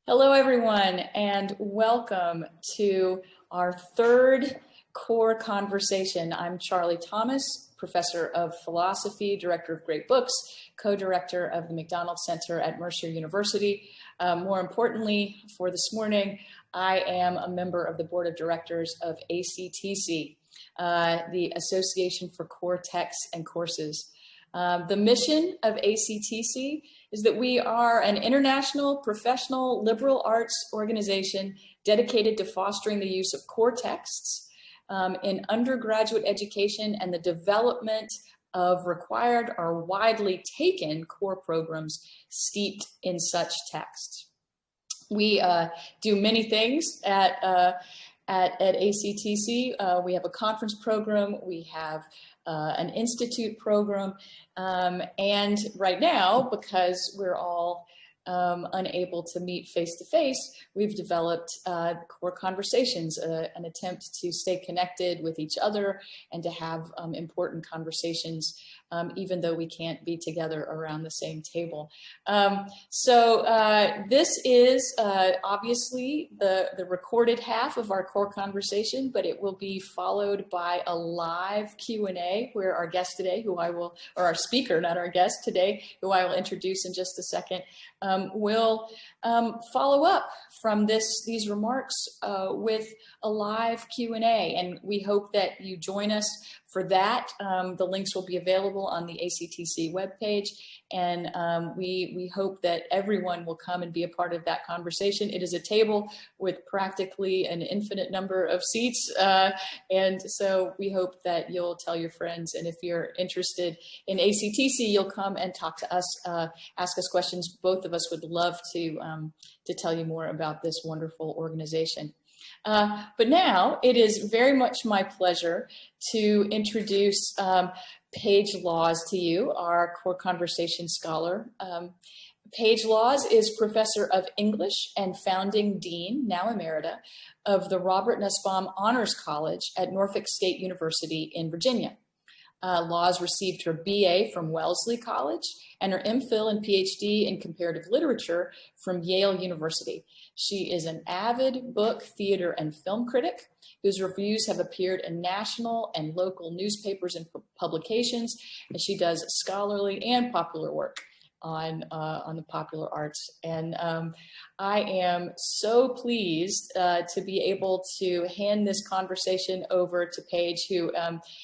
Hello, everyone, and welcome to our third core conversation. I'm Charlie Thomas, professor of philosophy, director of great books, co-director of the McDonald Center at Mercer University. More importantly, for this morning, I am a member of the board of directors of ACTC, the Association for Core Texts and Courses. The mission of ACTC is that we are an international, professional, liberal arts organization dedicated to fostering the use of core texts in undergraduate education and the development of required or widely taken core programs steeped in such texts. We do many things at ACTC. We have a conference program, we have an institute program, and right now, because we're all unable to meet face-to-face, we've developed core conversations, an attempt to stay connected with each other and to have important conversations, even though we can't be together around the same table. This is obviously the recorded half of our core conversation, but it will be followed by a live Q&A where our guest today, or our speaker, not our guest today, who I will introduce in just a second, will follow up from these remarks with a live Q&A, and we hope that you join us for that. The links will be available on the ACTC webpage, and we hope that everyone will come and be a part of that conversation. It is a table with practically an infinite number of seats, and so we hope that you'll tell your friends, and if you're interested in ACTC, you'll come and talk to us, ask us questions. Both of us would love to tell you more about this wonderful organization. But now it is very much my pleasure to introduce Paige Laws to you, our core conversation scholar. Paige Laws is professor of English and founding dean, now emerita, of the Robert Nussbaum Honors College at Norfolk State University in Virginia. Laws received her BA from Wellesley College and her MPhil and PhD in comparative literature from Yale University. She is an avid book, theater, and film critic whose reviews have appeared in national and local newspapers and publications, and she does scholarly and popular work on the popular arts. And I am so pleased to be able to hand this conversation over to Paige, who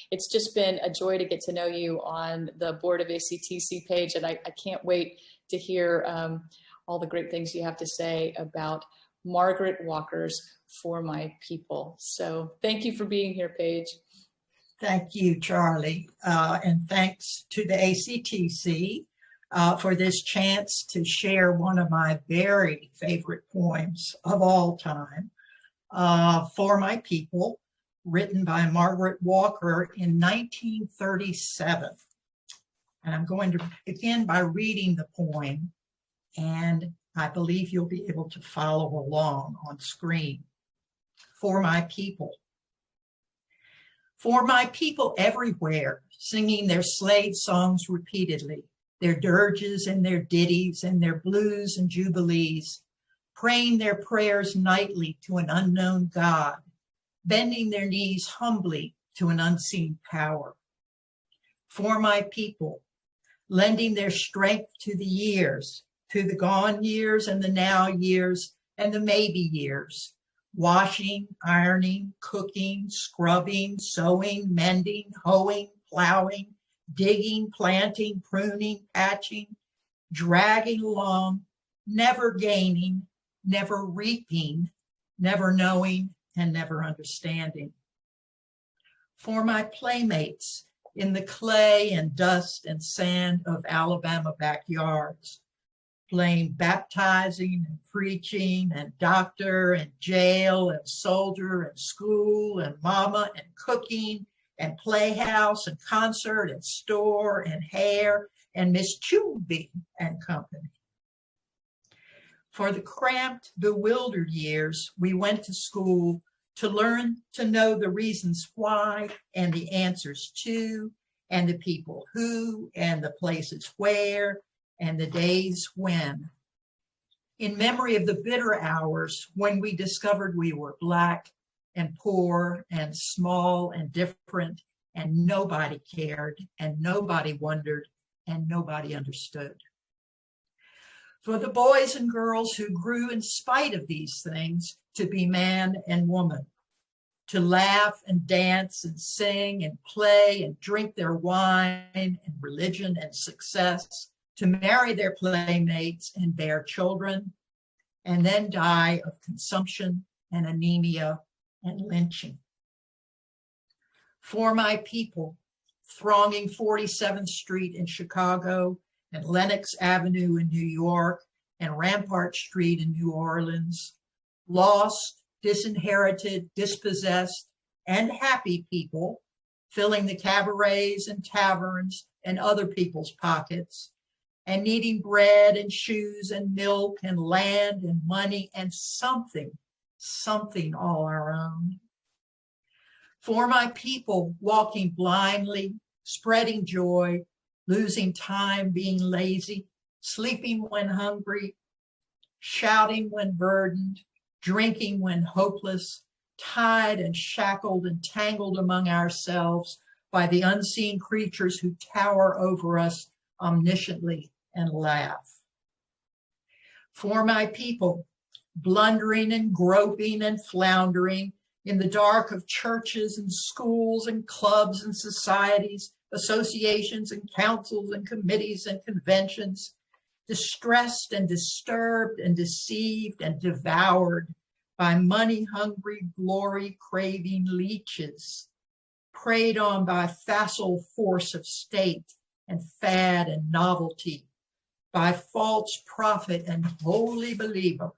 it's just been a joy to get to know you on the board of ACTC, Paige, and I can't wait to hear all the great things you have to say about Margaret Walker's For My People. So thank you for being here, Paige. Thank you, Charlie, and thanks to the ACTC for this chance to share one of my very favorite poems of all time, For My People, written by Margaret Walker in 1937. And I'm going to begin by reading the poem, and I believe you'll be able to follow along on screen. For my people. For my people everywhere, singing their slave songs repeatedly, their dirges and their ditties and their blues and jubilees, praying their prayers nightly to an unknown God, bending their knees humbly to an unseen power. For my people, lending their strength to the years, to the gone years and the now years and the maybe years, washing, ironing, cooking, scrubbing, sewing, mending, hoeing, plowing, digging, planting, pruning, patching, dragging along, never gaining, never reaping, never knowing, and never understanding. For my playmates in the clay and dust and sand of Alabama backyards, playing baptizing and preaching and doctor and jail and soldier and school and mama and cooking and playhouse and concert and store and hair and Miss Chubby and company. For the cramped, bewildered years, we went to school to learn to know the reasons why and the answers to, and the people who, and the places where, and the days when. in memory of the bitter hours when we discovered we were Black and poor and small and different, and nobody cared and nobody wondered and nobody understood. For the boys and girls who grew in spite of these things to be man and woman, to laugh and dance and sing and play and drink their wine and religion and success, to marry their playmates and bear children, and then die of consumption and anemia and lynching. For my people, thronging 47th Street in Chicago and Lenox Avenue in New York and Rampart Street in New Orleans, lost, disinherited, dispossessed, and happy people, filling the cabarets and taverns and other people's pockets, and needing bread and shoes and milk and land and money and something all our own. For my people walking blindly, spreading joy, losing time being lazy, sleeping when hungry, shouting when burdened, drinking when hopeless, tied and shackled and tangled among ourselves by the unseen creatures who tower over us omnisciently and laugh. For my people, blundering and groping and floundering in the dark of churches and schools and clubs and societies, associations and councils and committees and conventions, distressed and disturbed and deceived and devoured by money-hungry, glory-craving leeches, preyed on by facile force of state and fad and novelty, by false prophet and holy believer.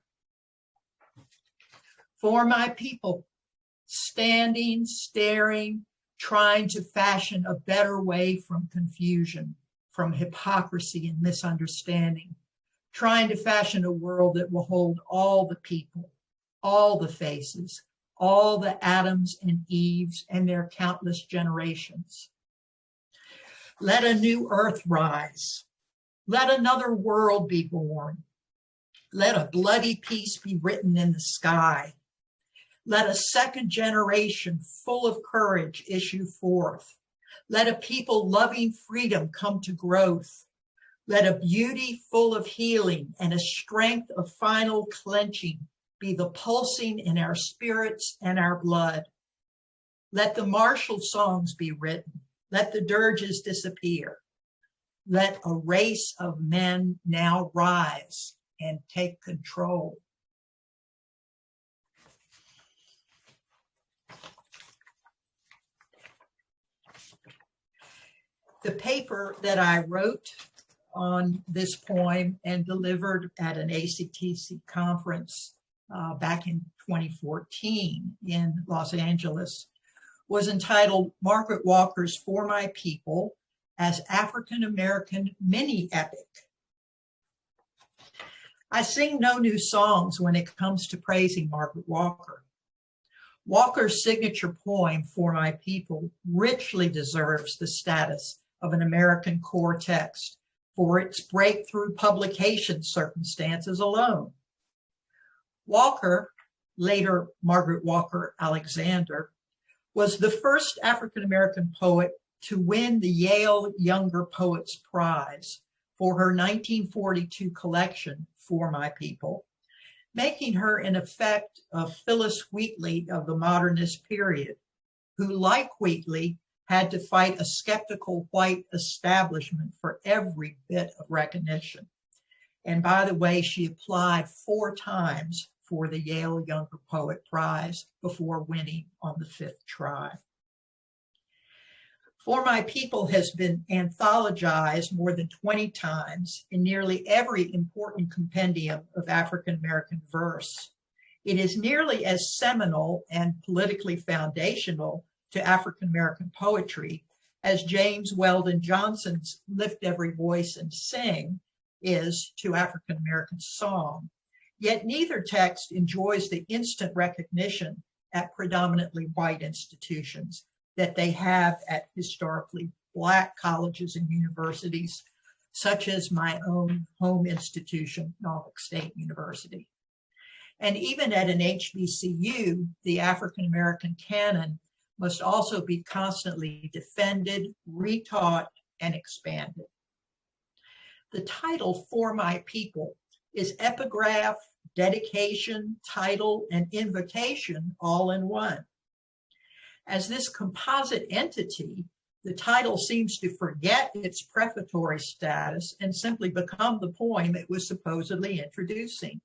For my people, standing, staring, trying to fashion a better way from confusion, from hypocrisy and misunderstanding, trying to fashion a world that will hold all the people, all the faces, all the Adams and Eves and their countless generations. Let a new earth rise. Let another world be born. Let a bloody peace be written in the sky. Let a second generation full of courage issue forth. Let a people loving freedom come to growth. Let a beauty full of healing and a strength of final clenching be the pulsing in our spirits and our blood. Let the martial songs be written. Let the dirges disappear. Let a race of men now rise and take control. The paper that I wrote on this poem and delivered at an ACTC conference back in 2014 in Los Angeles was entitled Margaret Walker's For My People as African-American Mini Epic. I sing no new songs when it comes to praising Margaret Walker. Walker's signature poem, For My People, richly deserves the status of an American core text for its breakthrough publication circumstances alone. Walker, later Margaret Walker Alexander, was the first African-American poet to win the Yale Younger Poets Prize for her 1942 collection, For My People, making her in effect a Phyllis Wheatley of the modernist period, who, like Wheatley, had to fight a skeptical white establishment for every bit of recognition. And by the way, she applied 4 times for the Yale Younger Poet Prize before winning on the 5th try. For My People has been anthologized more than 20 times in nearly every important compendium of African-American verse. It is nearly as seminal and politically foundational to African-American poetry as James Weldon Johnson's Lift Every Voice and Sing is to African-American song. Yet neither text enjoys the instant recognition at predominantly white institutions that they have at historically Black colleges and universities, such as my own home institution, Norfolk State University. And even at an HBCU, the African American canon must also be constantly defended, retaught, and expanded. The title For My People is epigraph, dedication, title, and invocation all in one. As this composite entity, the title seems to forget its prefatory status and simply become the poem it was supposedly introducing.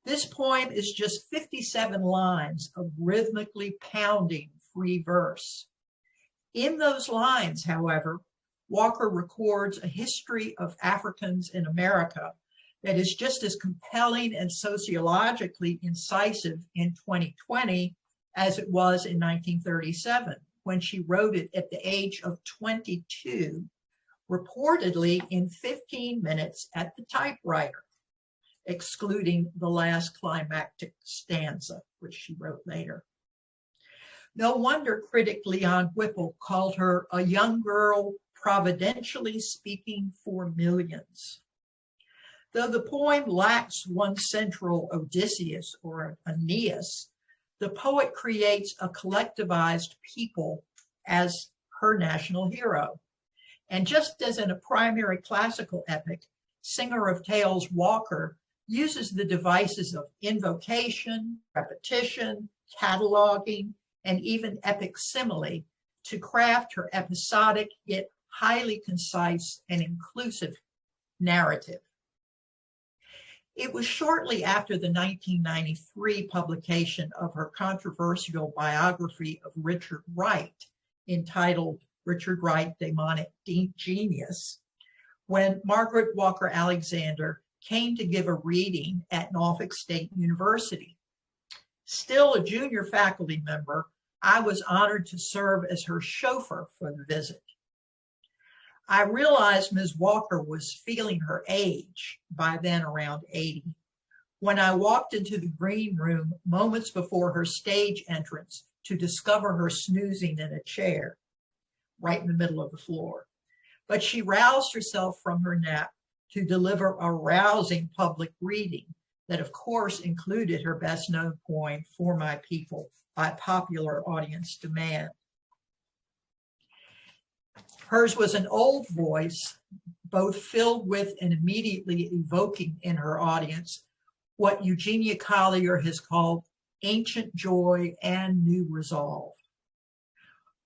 This poem is just 57 lines of rhythmically pounding free verse. In those lines, however, Walker records a history of Africans in America that is just as compelling and sociologically incisive in 2020 as it was in 1937, when she wrote it at the age of 22, reportedly in 15 minutes at the typewriter, excluding the last climactic stanza, which she wrote later. No wonder critic Leon Whipple called her a young girl providentially speaking for millions. Though the poem lacks one central Odysseus or Aeneas, the poet creates a collectivized people as her national hero. And just as in a primary classical epic, Singer of Tales Walker uses the devices of invocation, repetition, cataloging, and even epic simile to craft her episodic yet highly concise and inclusive narrative. It was shortly after the 1993 publication of her controversial biography of Richard Wright, entitled Richard Wright, Demonic Genius, when Margaret Walker Alexander came to give a reading at Norfolk State University. Still a junior faculty member, I was honored to serve as her chauffeur for the visit. I realized Ms. Walker was feeling her age, by then around 80, when I walked into the green room moments before her stage entrance to discover her snoozing in a chair right in the middle of the floor. But she roused herself from her nap to deliver a rousing public reading that, of course, included her best-known poem, For My People, by popular audience demand. Hers was an old voice, both filled with and immediately evoking in her audience what Eugenia Collier has called ancient joy and new resolve.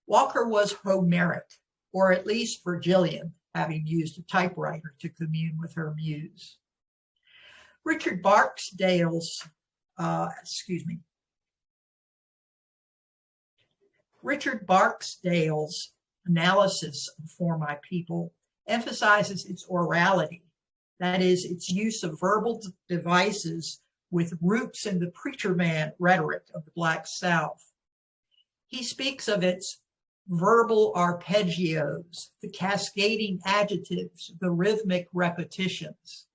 Walker was Homeric, or at least Virgilian, having used a typewriter to commune with her muse. Richard Barksdale's analysis of For My People emphasizes its orality, that is, its use of verbal devices with roots in the preacher man rhetoric of the Black South. He speaks of its verbal arpeggios, the cascading adjectives, the rhythmic repetitions.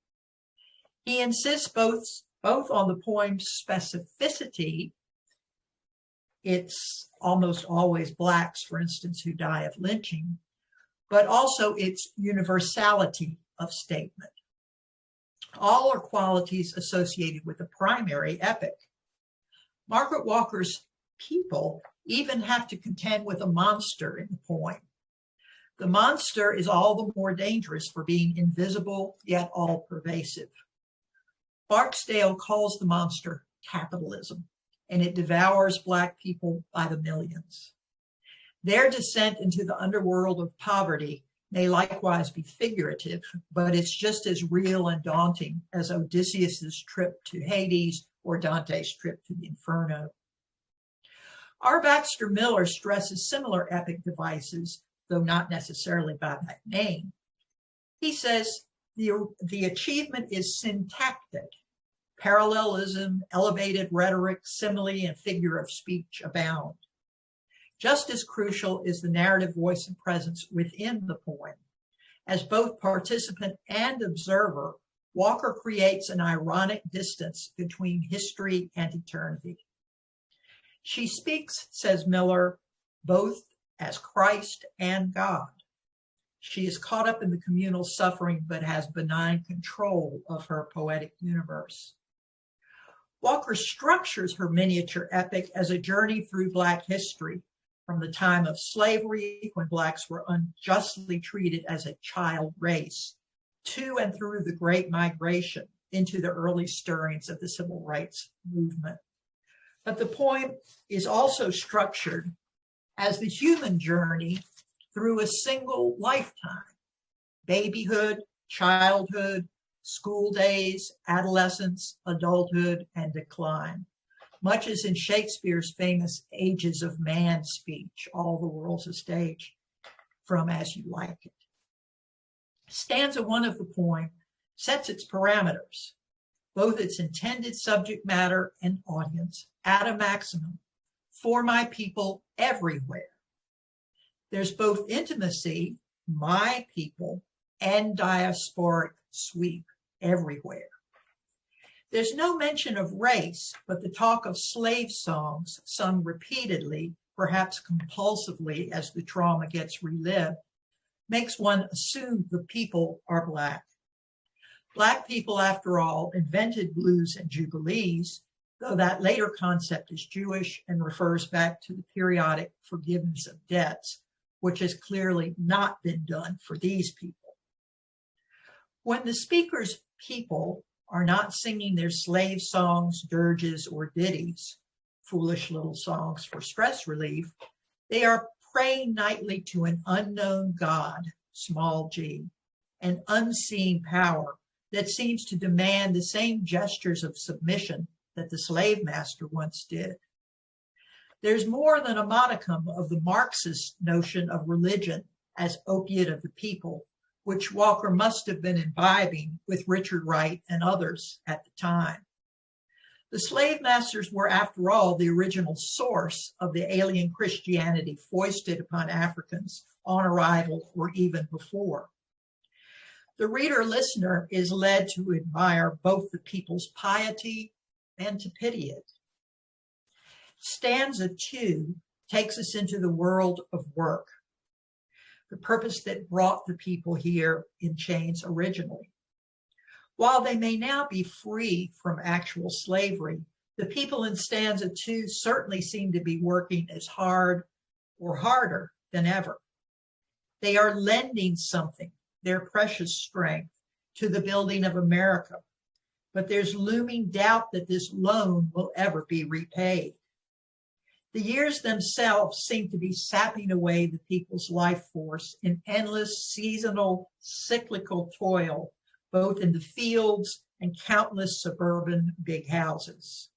He insists both on the poem's specificity, it's almost always blacks, for instance, who die of lynching, but also its universality of statement. All are qualities associated with the primary epic. Margaret Walker's people even have to contend with a monster in the poem. The monster is all the more dangerous for being invisible yet all-pervasive. Barksdale calls the monster capitalism, and it devours Black people by the millions. Their descent into the underworld of poverty may likewise be figurative, but it's just as real and daunting as Odysseus's trip to Hades or Dante's trip to the Inferno. R. Baxter Miller stresses similar epic devices, though not necessarily by that name. He says the achievement is syntactic. Parallelism, elevated rhetoric, simile, and figure of speech abound. Just as crucial is the narrative voice and presence within the poem. As both participant and observer, Walker creates an ironic distance between history and eternity. She speaks, says Miller, both as Christ and God. She is caught up in the communal suffering, but has benign control of her poetic universe. Walker structures her miniature epic as a journey through Black history, from the time of slavery, when Blacks were unjustly treated as a child race, to and through the Great Migration into the early stirrings of the Civil Rights Movement. But the poem is also structured as the human journey through a single lifetime: babyhood, childhood, school days, adolescence, adulthood, and decline. Much as in Shakespeare's famous Ages of Man speech, all the world's a stage, from As You Like It. Stanza 1 of the poem sets its parameters, both its intended subject matter and audience, at a maximum: for my people everywhere. There's both intimacy, my people, and diasporic sweep, everywhere. There's no mention of race, but the talk of slave songs sung repeatedly, perhaps compulsively as the trauma gets relived, makes one assume the people are Black. Black people, after all, invented blues and jubilees, though that later concept is Jewish and refers back to the periodic forgiveness of debts, which has clearly not been done for these people. When the speaker's people are not singing their slave songs, dirges, or ditties, foolish little songs for stress relief, they are praying nightly to an unknown God, small g, an unseen power that seems to demand the same gestures of submission that the slave master once did. There's more than a modicum of the Marxist notion of religion as opiate of the people, which Walker must have been imbibing with Richard Wright and others at the time. The slave masters were, after all, the original source of the alien Christianity foisted upon Africans on arrival or even before. The reader-listener is led to admire both the people's piety and to pity it. Stanza 2 takes us into the world of work, the purpose that brought the people here in chains originally. While they may now be free from actual slavery, the people in stanza 2 certainly seem to be working as hard or harder than ever. They are lending something, their precious strength, to the building of America, but there's looming doubt that this loan will ever be repaid. The years themselves seem to be sapping away the people's life force in endless, seasonal, cyclical toil, both in the fields and countless suburban big houses.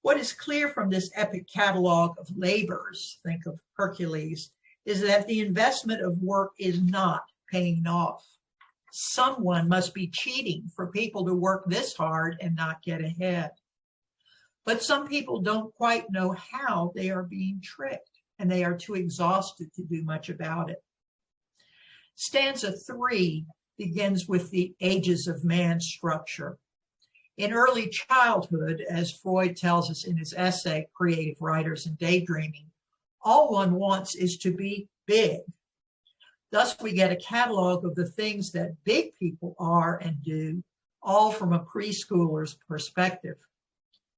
What is clear from this epic catalog of labors, think of Hercules, is that the investment of work is not paying off. Someone must be cheating for people to work this hard and not get ahead. But some people don't quite know how they are being tricked, and they are too exhausted to do much about it. Stanza 3 begins with the Ages of Man structure. In early childhood, as Freud tells us in his essay, Creative Writers and Daydreaming, all one wants is to be big. Thus, we get a catalog of the things that big people are and do, all from a preschooler's perspective.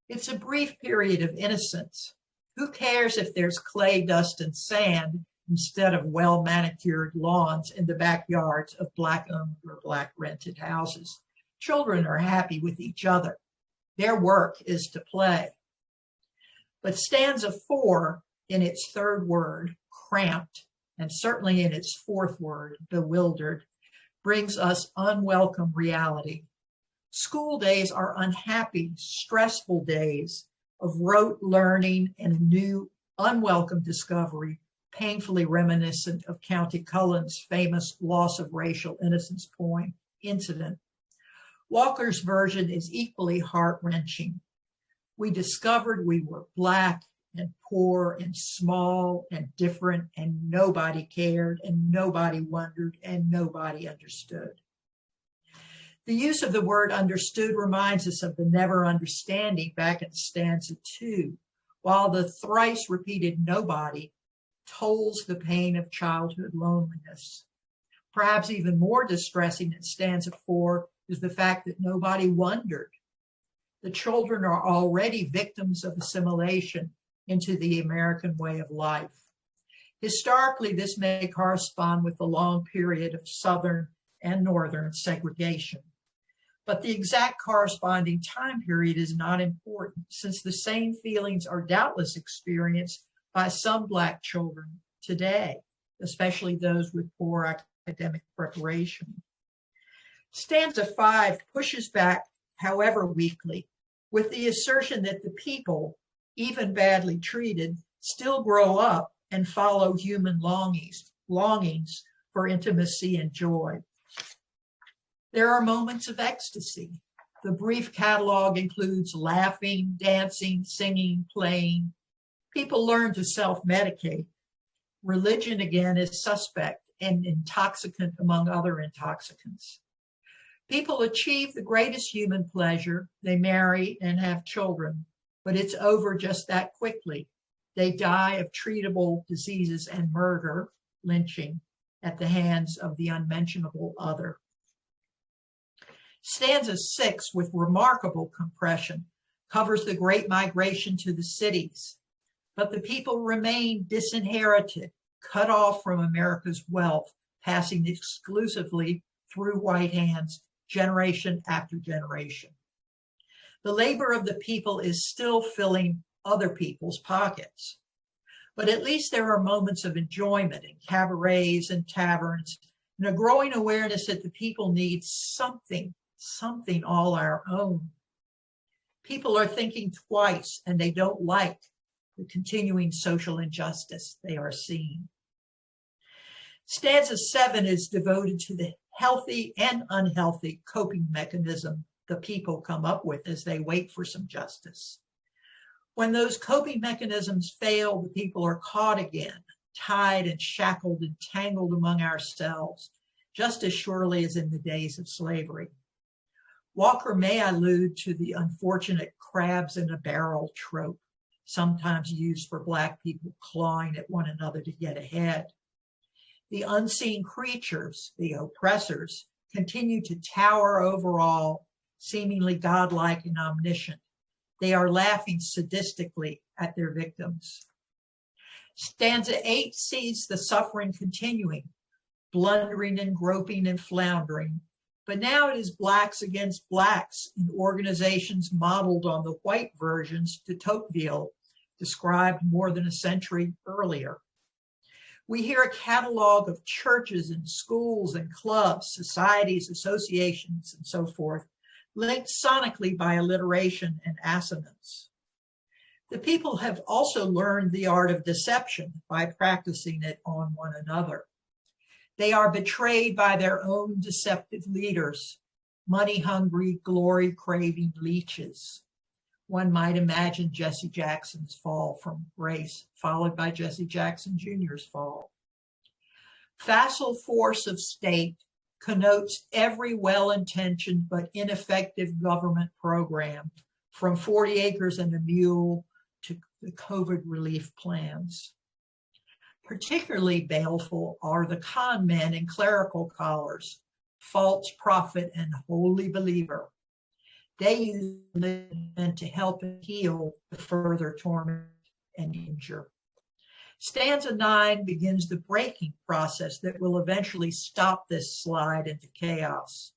It's a brief period of innocence. Who cares if there's clay, dust, and sand instead of well-manicured lawns in the backyards of Black-owned or Black-rented houses? Children are happy with each other. Their work is to play. But stanza 4, in its third word, cramped, and certainly in its fourth word, bewildered, brings us unwelcome reality. School days are unhappy, stressful days of rote learning and a new, unwelcome discovery, painfully reminiscent of County Cullen's famous loss of racial innocence poem, Incident. Walker's version is equally heart-wrenching. We discovered we were Black and poor and small and different, and nobody cared, and nobody wondered, and nobody understood. The use of the word understood reminds us of the never understanding back in stanza 2, while the thrice repeated nobody tolls the pain of childhood loneliness. Perhaps even more distressing in stanza 4 is the fact that nobody wondered. The children are already victims of assimilation into the American way of life. Historically, this may correspond with the long period of Southern and Northern segregation. But the exact corresponding time period is not important, since the same feelings are doubtless experienced by some Black children today, especially those with poor academic preparation. Stanza 5 pushes back, however weakly, with the assertion that the people, even badly treated, still grow up and follow human longings for intimacy and joy. There are moments of ecstasy. The brief catalog includes laughing, dancing, singing, playing. People learn to self-medicate. Religion, again, is suspect and intoxicant among other intoxicants. People achieve the greatest human pleasure. They marry and have children, but it's over just that quickly. They die of treatable diseases and murder, lynching, at the hands of the unmentionable other. Stanza 6, with remarkable compression, covers the great migration to the cities, but the people remain disinherited, cut off from America's wealth, passing exclusively through white hands generation after generation. The labor of the people is still filling other people's pockets, but at least there are moments of enjoyment in cabarets and taverns, and a growing awareness that the people need something all our own. People are thinking twice, and they don't like the continuing social injustice they are seeing. Stanza 7 is devoted to the healthy and unhealthy coping mechanism the people come up with as they wait for some justice. When those coping mechanisms fail, the people are caught again, tied and shackled and tangled among ourselves, just as surely as in the days of slavery. Walker may allude to the unfortunate crabs in a barrel trope, sometimes used for Black people clawing at one another to get ahead. The unseen creatures, the oppressors, continue to tower over all, seemingly godlike and omniscient. They are laughing sadistically at their victims. Stanza 8 sees the suffering continuing, blundering and groping and floundering, but now it is Blacks against Blacks in organizations modeled on the white versions de Tocqueville described more than a century earlier. We hear a catalog of churches and schools and clubs, societies, associations, and so forth, linked sonically by alliteration and assonance. The people have also learned the art of deception by practicing it on one another. They are betrayed by their own deceptive leaders, money-hungry, glory-craving leeches. One might imagine Jesse Jackson's fall from grace, followed by Jesse Jackson Jr.'s fall. Facile force of state connotes every well-intentioned but ineffective government program, from 40 acres and a mule to the COVID relief plans. Particularly baleful are the con men in clerical collars, false prophet and holy believer. They use religion to help and heal the further torment and injure. Stanza 9 begins the breaking process that will eventually stop this slide into chaos.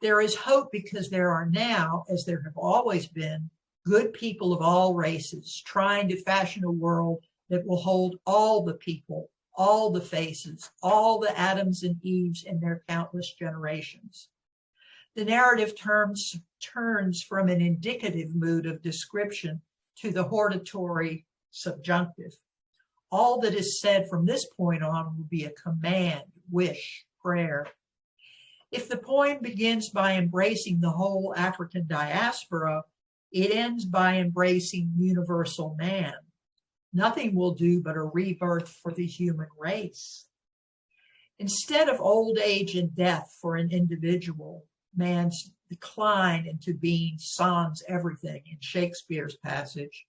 There is hope because there are now, as there have always been, good people of all races trying to fashion a world that will hold all the people, all the faces, all the Adams and Eves in their countless generations. The narrative turns from an indicative mood of description to the hortatory subjunctive. All that is said from this point on will be a command, wish, prayer. If the poem begins by embracing the whole African diaspora, it ends by embracing universal man. Nothing will do but a rebirth for the human race. Instead of old age and death for an individual, man's decline into being sans everything in Shakespeare's passage,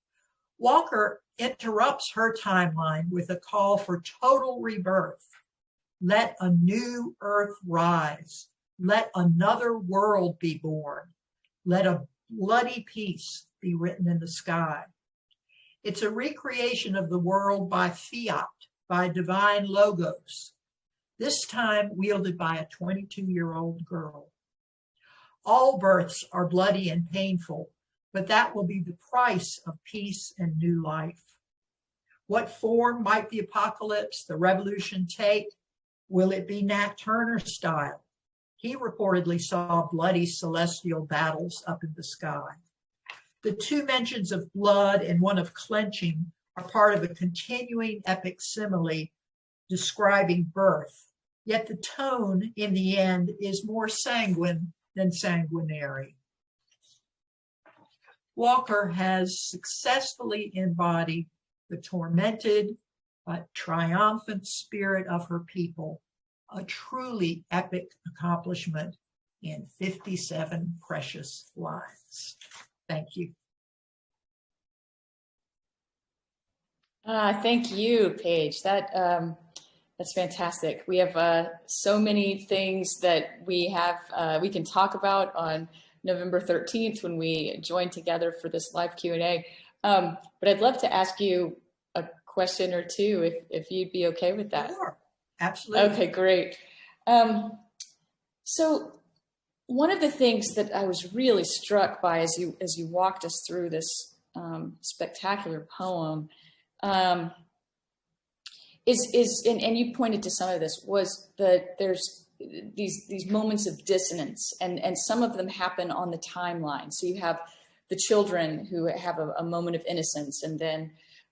Walker interrupts her timeline with a call for total rebirth. Let a new earth rise. Let another world be born. Let a bloody peace be written in the sky. It's a recreation of the world by fiat, by divine logos, this time wielded by a 22-year-old girl. All births are bloody and painful, but that will be the price of peace and new life. What form might the apocalypse, the revolution take? Will it be Nat Turner style? He reportedly saw bloody celestial battles up in the sky. The two mentions of blood and one of clenching are part of a continuing epic simile describing birth, yet the tone in the end is more sanguine than sanguinary. Walker has successfully embodied the tormented but triumphant spirit of her people, a truly epic accomplishment in 57 precious lines. Thank you. Thank you, Paige. That's fantastic. We have so many things that we can talk about on November 13th when we join together for this live Q&A. But I'd love to ask you a question or two if you'd be okay with that. Sure, absolutely. Okay, great. So one of the things that I was really struck by as you walked us through this spectacular poem is and you pointed to some of this, was that there's these moments of dissonance, and some of them happen on the timeline. So you have the children who have a moment of innocence, and then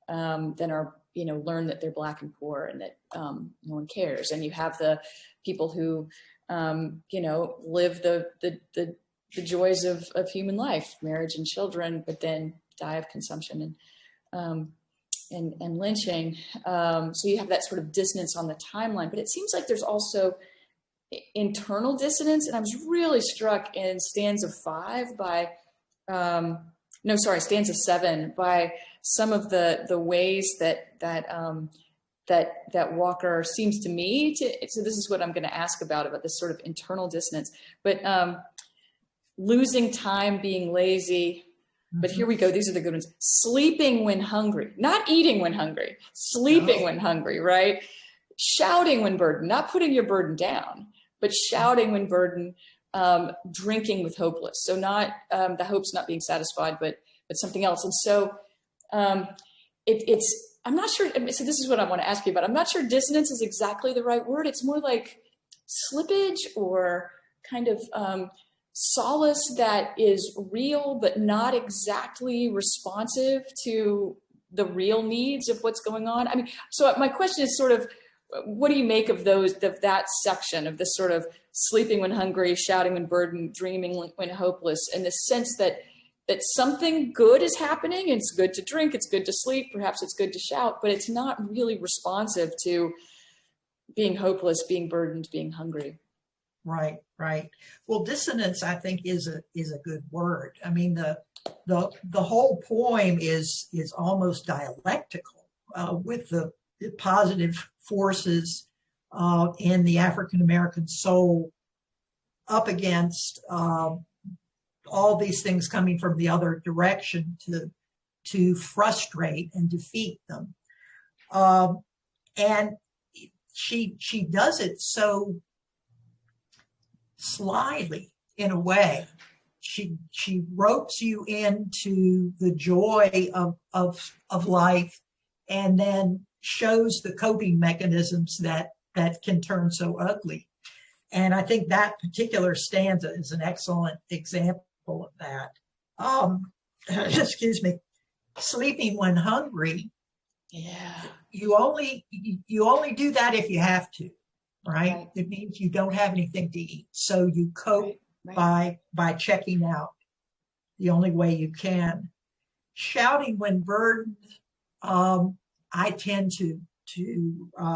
are learn that they're Black and poor, and that no one cares. And you have the people who live the joys of human life, marriage and children, but then die of consumption and lynching. So you have that sort of dissonance on the timeline, but it seems like there's also internal dissonance. And I was really struck in stanza 7 by some of the ways that Walker seems to me to, so this is what I'm going to ask about this sort of internal dissonance, but losing time, being lazy. But here we go. These are the good ones. Sleeping when hungry, not eating when hungry, sleeping when hungry, right? Shouting when burdened, not putting your burden down, but shouting when burdened, drinking with hopeless. So not the hopes not being satisfied, but something else. And so I'm not sure. So this is what I want to ask you about. I'm not sure dissonance is exactly the right word. It's more like slippage or kind of solace that is real, but not exactly responsive to the real needs of what's going on. I mean, so my question is sort of, what do you make of that section of this sort of sleeping when hungry, shouting when burdened, dreaming when hopeless, in the sense that something good is happening? It's good to drink, it's good to sleep, perhaps it's good to shout, but it's not really responsive to being hopeless, being burdened, being hungry. Right. Well, dissonance, I think, is a good word. I mean, the whole poem is almost dialectical with the positive forces in the African American soul up against all these things coming from the other direction to frustrate and defeat them. And she does it so slyly, in a way. She ropes you into the joy of life, and then shows the coping mechanisms that can turn so ugly. And I think that particular stanza is an excellent example of that. Excuse me. Sleeping when hungry. Yeah. You only do that if you have to. Right? It means you don't have anything to eat. So you cope by checking out the only way you can. Shouting when burdened, I tend to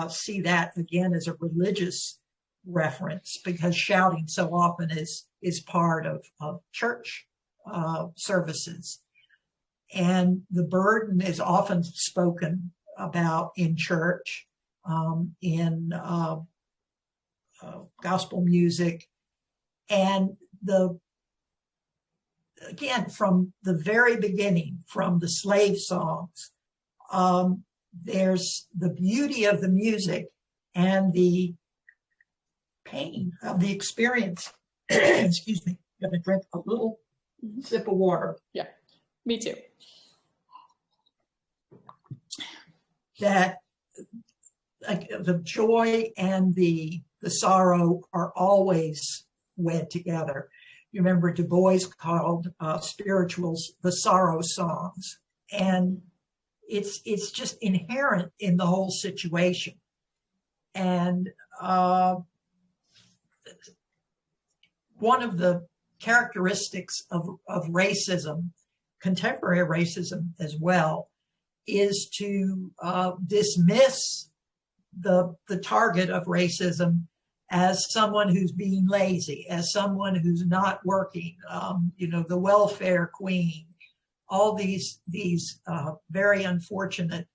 see that again as a religious reference, because shouting so often is part of church services. And the burden is often spoken about in church, in gospel music. And again, from the very beginning, from the slave songs, there's the beauty of the music and the pain of the experience. Excuse me, I'm going to drink a little sip of water. Yeah, me too. That the joy and the sorrow are always wed together. You remember Du Bois called spirituals the sorrow songs, and it's just inherent in the whole situation. And one of the characteristics of racism, contemporary racism as well, is to dismiss the target of racism as someone who's being lazy, as someone who's not working, the welfare queen, all these very unfortunate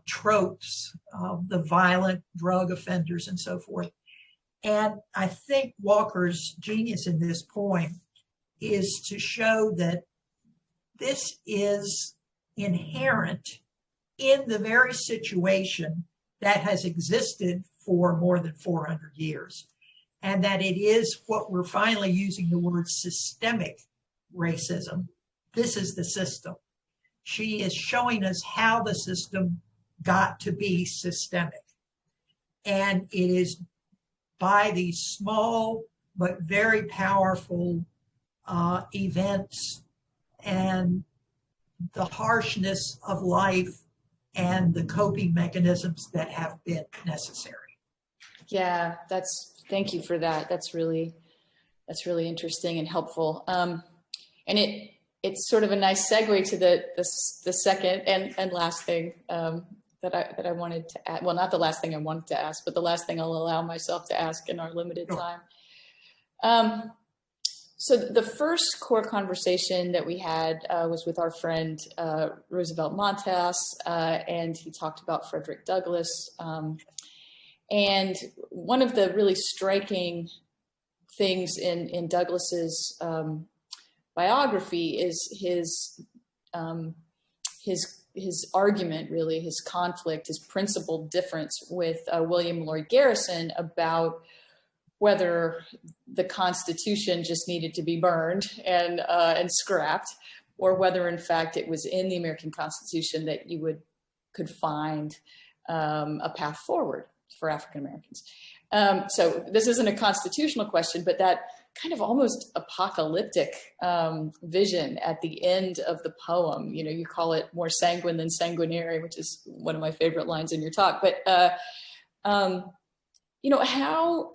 tropes, the violent drug offenders and so forth. And I think Walker's genius in this point is to show that this is inherent in the very situation that has existed for more than 400 years, and that it is what we're finally using the word systemic racism. This is the system. She is showing us how the system got to be systemic. And it is by these small but very powerful events and the harshness of life and the coping mechanisms that have been necessary. Yeah, thank you for that. That's really interesting and helpful. And it's sort of a nice segue to the second and last thing that I wanted to add. Well, not the last thing I wanted to ask, but the last thing I'll allow myself to ask in our limited time. So the first core conversation that we had was with our friend Roosevelt Montas, and he talked about Frederick Douglass. And one of the really striking things in Douglass's biography is his argument, really, his conflict, his principled difference with William Lloyd Garrison about whether the Constitution just needed to be burned and scrapped, or whether in fact it was in the American Constitution that you could find a path forward for African Americans. So this isn't a constitutional question, but that kind of almost apocalyptic vision at the end of the poem. You call it more sanguine than sanguinary, which is one of my favorite lines in your talk. But how,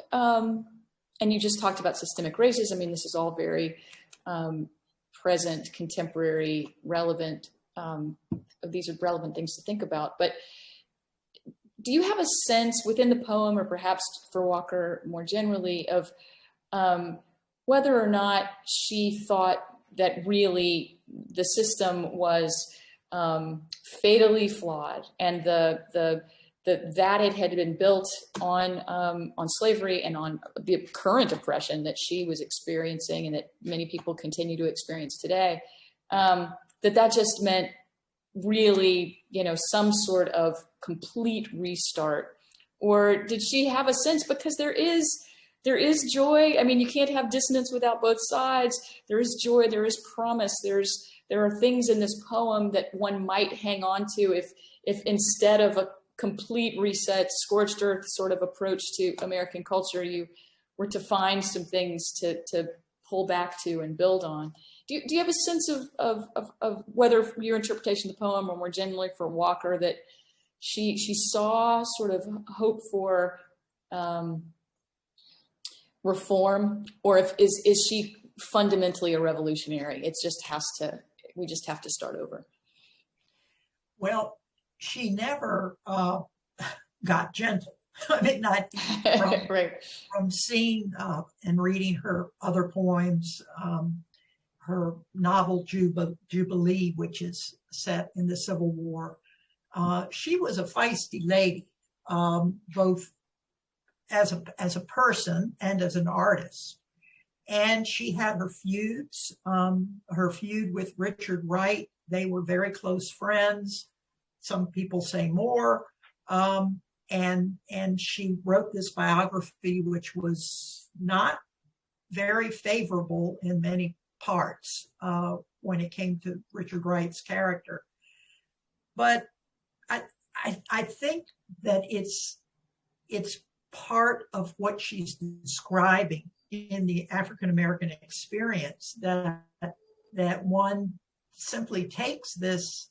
and you just talked about systemic racism. I mean, this is all very present, contemporary, relevant. These are relevant things to think about. But do you have a sense within the poem, or perhaps for Walker more generally, of whether or not she thought that really the system was fatally flawed, and that it had been built on slavery and on the current oppression that she was experiencing and that many people continue to experience today, that just meant really, some sort of complete restart? Or did she have a sense, because there is joy. I mean, you can't have dissonance without both sides. There is joy, there is promise. There are things in this poem that one might hang on to if instead of a complete reset, scorched earth sort of approach to American culture, you were to find some things to pull back to and build on. Do you have a sense of whether your interpretation of the poem, or more generally for Walker, that she saw sort of hope for reform, or is she fundamentally a revolutionary? We just have to start over. Well, she never got gentle. I mean, not from seeing and reading her other poems, her novel Jubilee, which is set in the Civil War. She was a feisty lady, both as a person and as an artist. And she had her feuds, her feud with Richard Wright. They were very close friends. Some people say more. And she wrote this biography, which was not very favorable in many parts when it came to Richard Wright's character. But I think that it's part of what she's describing in the African American experience, that one simply takes this,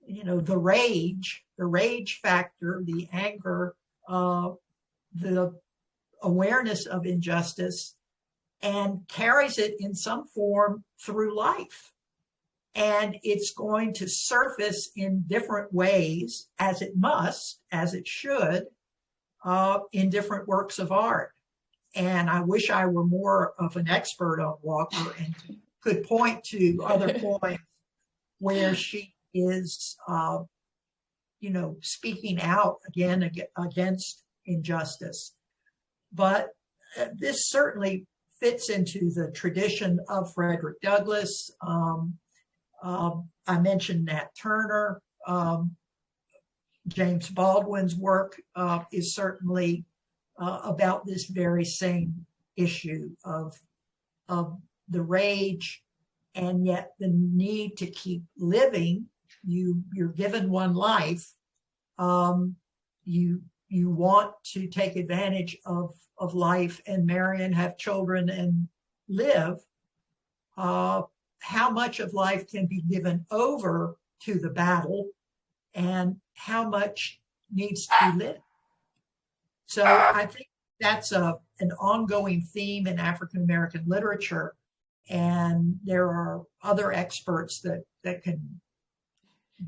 the rage factor, the anger, the awareness of injustice, and carries it in some form through life. And it's going to surface in different ways, as it must, as it should, in different works of art. And I wish I were more of an expert on Walker and could point to other points where she is, speaking out again against injustice. But this certainly fits into the tradition of Frederick Douglass. I mentioned Nat Turner. James Baldwin's work is certainly about this very same issue of the rage, and yet the need to keep living. You're given one life. You want to take advantage of life and marry and have children and live. How much of life can be given over to the battle, and how much needs to be lived? So I think that's an ongoing theme in African American literature, and there are other experts that can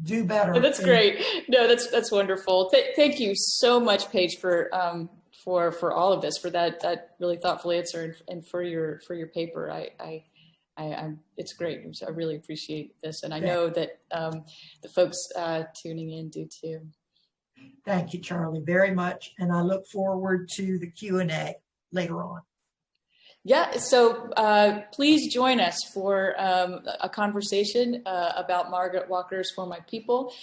do better. That's great. No, that's wonderful. Thank you so much, Paige, for all of this, for that really thoughtful answer, and for your paper. It's great. So I really appreciate this, and I know that the folks tuning in do too. Thank you, Charlie, very much, and I look forward to the Q&A later on. Yeah, so please join us for a conversation about Margaret Walker's For My People.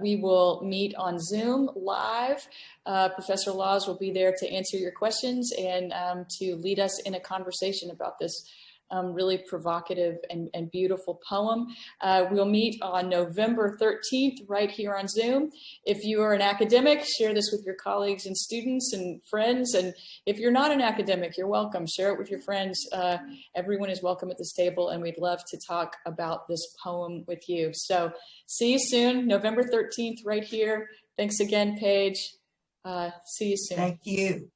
We will meet on Zoom live. Professor Laws will be there to answer your questions and to lead us in a conversation about this really provocative and beautiful poem. We'll meet on November 13th right here on Zoom. If you are an academic, share this with your colleagues and students and friends. And if you're not an academic, you're welcome. Share it with your friends. Everyone is welcome at this table, and we'd love to talk about this poem with you. So see you soon, November 13th right here. Thanks again, Paige. See you soon. Thank you.